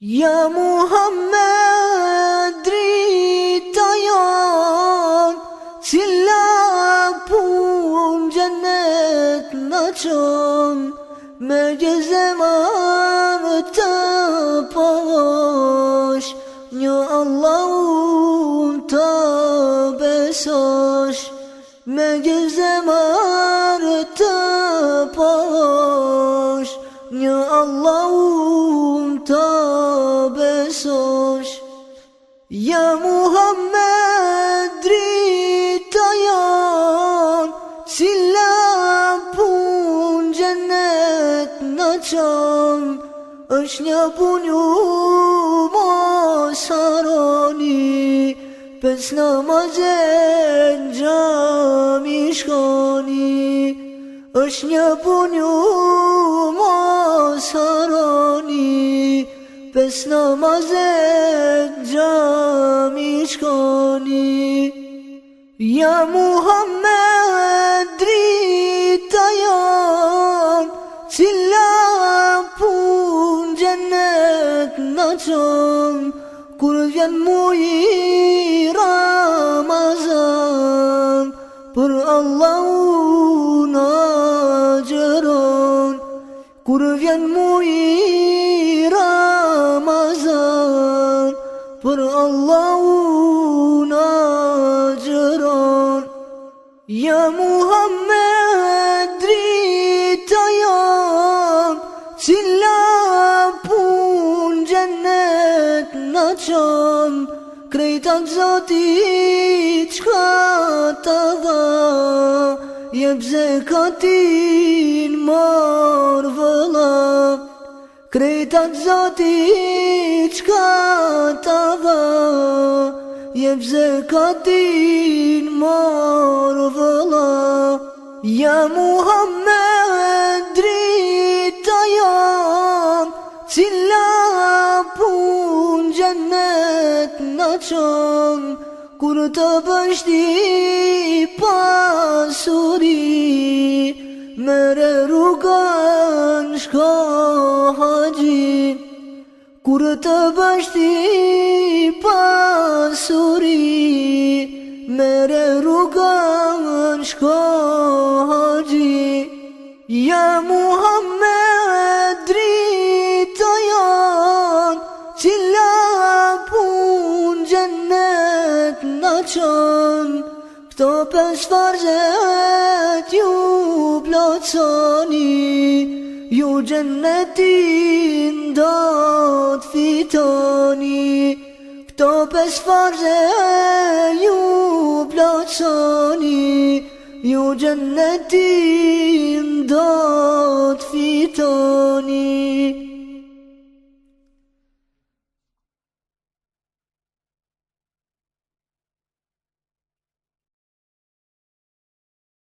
Ya Muhammed drita jon, cila pun gjennet në qon, me gjezemar të pash, një Allahun të besosh, me gjezemar të pash, një Allahun të besosh. Ya Muhammed drita jon, cila pun gjennet në qon, është një punju mos haroni, pes namazet gjami shkoni, është një punju mos haroni, pes namazet gjami shkoni. Ya Muhammed drita jon, cila pun gjennet në qon, kur vjen muji Ramazan, për Allahun agjeron. Kur vjen muji Ramazan, për Allahun agjeron. Ya Muhammed drita jon, cila pun gjennet në qon, krejtat Zotit qka të dha, jep zekatin mar vëlla. Krejtat Zotit qka të dha, jep zekatin mar vëlla. Ya Muhammed drita jon, cila pun gjennet në qon, kur të bësh ti pasuri, mere rrugën shko haxhi. Kur të bësh ti pasuri, mere rrugën shko haxhi. Ya Muhammed drita jon, cila pun gjennet në qon, këto pes farzet ju plotsoni, ju gjennetin do t'fitoni. Këto pes farzet ju plotsoni, ju gjennetin do t'fitoni.